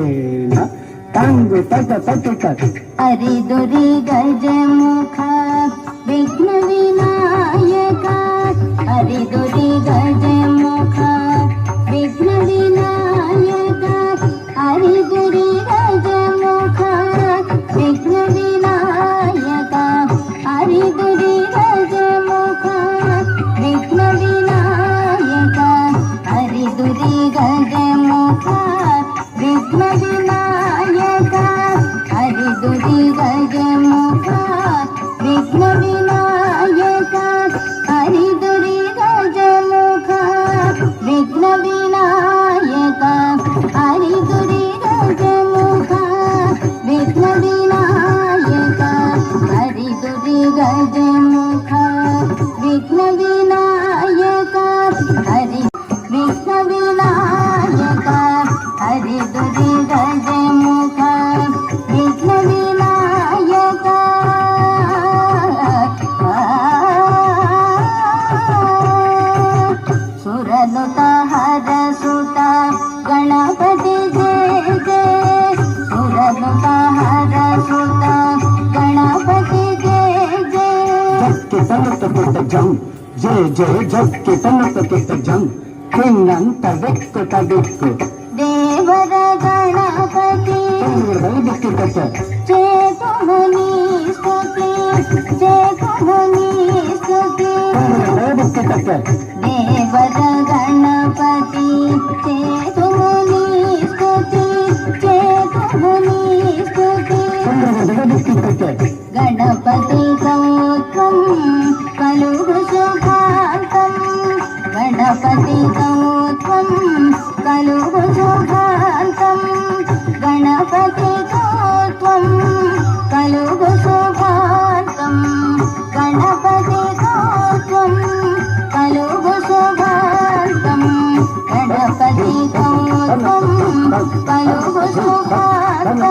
ಗಜೇನ ತಂಗು ತಗ ತಗ ಹರಿದುರಿ ಗಜಮುಖ ವಿಘ್ನ ವಿನಾಯಕ ಹರಿದುರಿ ಗಜಮುಖ ವಿಘ್ನ ವಿನಾಯಕ ಹರಿದುರಿ ಗಜಮುಖ ವಿಘ್ನ ವಿನಾಯಕ ಹರಿದುರಿ ಗಜಮುಖ ವಿಘ್ನ ವಿನಾಯಕ ಹರಿದುರಿ ಗಜಮುಖ ವಿಘ್ನ ವಿನಾಯಕ ಹರಿದುರಿ ಗಜಮುಖ ವಿಘ್ನ ವಿನಾಯಕ ಹರಿದುರಿ ಗಜಮುಖ ವಿಘ್ನ ವಿನಾಯಕ ಹರಿದುರಿ ಗಜಮುಖ ವಿಘ್ನ ವಿನಾಯಕ ಹರಿದುರಿ ಗಜಮುಖ ವಿಘ್ನ ವಿನಾಯಕ ಹರಿ ವಿಘ್ನ ವಿನಾಯಕ ಹರಿದುರಿ ಗಜಮುಖ ವಿಘ್ನ ವಿನಾಯಕ ಸುರನುತ ಹರಸುತ ಗಣಪತಿ ಜಯ ಜಯ ಸುರನುತ ಹರಸುತ ಗಣಪತಿ ಜಯ ಜಯ ಜಕ್ಕೆ ತನ್ನತ್ತ ಕೊಟ್ಟ ಜಂ ಜಯ ಜಯ ಜಕ್ಕೆ ತನ್ನತ್ತ ಕೊಟ್ಟ ಜಂ ಕಿನ್ನಂತ ಬೆಕ್ಕು ತಬೆಕ್ಕು ದೇವರ ಗಣಪತಿ ಬೆಕ್ಕೆ ಕಟ್ಟ ಚೇತು ಮುನಿ ಸ್ತುತಿ ಚೇತು ಮುನಿ ಸ್ತುತಿ ಬೆಕ್ಕೆ ಕಟ್ಟ ದೇವರ ಗಣಪತಿ ಚೇತು ಮುನಿ ಸ್ತುತಿ ಚೇತು ಮುನಿ ಸ್ತುತಿ ಬೆಕ್ಕೆ ಕಟ್ಟ ಗಣಪತಿ ಗೌತಂ ಕಲುಗು ಶುಭಾಂತಂ ಗಣಪತಿ ಗೌತಂ ಕಲುಗು ಶುಭಾಂತಂ ಗಣಪತಿ ಗೌತಂ ಕಲುಗು ಶುಭಾಂತಂ ಗಣಪತಿ ಗೌತಂ ಕಲುಗು ಶುಭಾಂತಂ ಗಣಪತಿ ಗೌತಂ ಕಲುಗು ಶುಭಾಂತಂ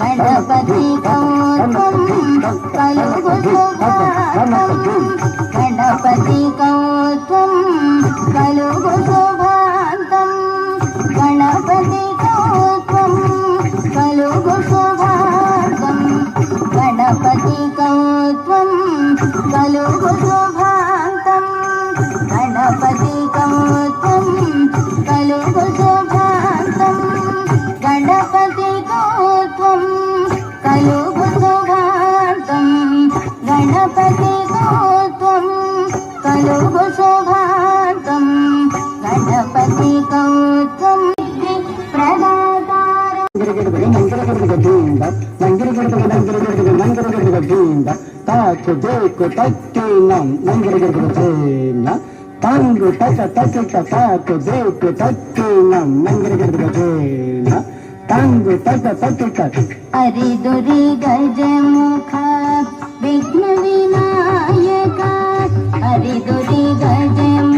ಗಣಪತಿ ಗೌತಂ ಕಲುಗು ಶುಭಾಂತಂ ಗಣಪತಿ ಗೌತಂ ಕಲುಗು ಶುಭಾಂತಂ ಗಣಪತಿ ಗೌತಂ ಕಲುಗು ಶುಭಾಂತಂ ಗಣಪತಿ ಗೌತಂ ಕಲುಗು ಶುಭಾಂತಂ ಗಣಪತಿ ಗೌತಂ ಕಲುಗು ಶುಭಾಂತಂ ಗಣಪತಿ ಗೌತಂ ಕಲುಗು ಶುಭಾಂತಂ ಗಣಪತಿ ಗೌತಂ ಕಲುಗು ಶುಭಾಂತಂ ಗಣಪತಿ ಗೌತಂ ಪ್ರದಾತಾರ ನಂಗರಗಡದಿಂದ ತಾಕು ದೇಕು ತಕ್ಕಿ ನಂ ನಂಗರಗಡಗೇನ ತಂಗು ತಕ ತಕ ತಾಕು ದೇಕು ತಕ್ಕಿ ನಂ ನಂಗರಗಡಗೇನ ತಂಗು ತಕ ತಕ ಹರಿದುರಿ ಗಜಮುಖ ವಿಘ್ನ ವಿನಾಯಕ ಹರಿದುರಿ ಗಜಮುಖ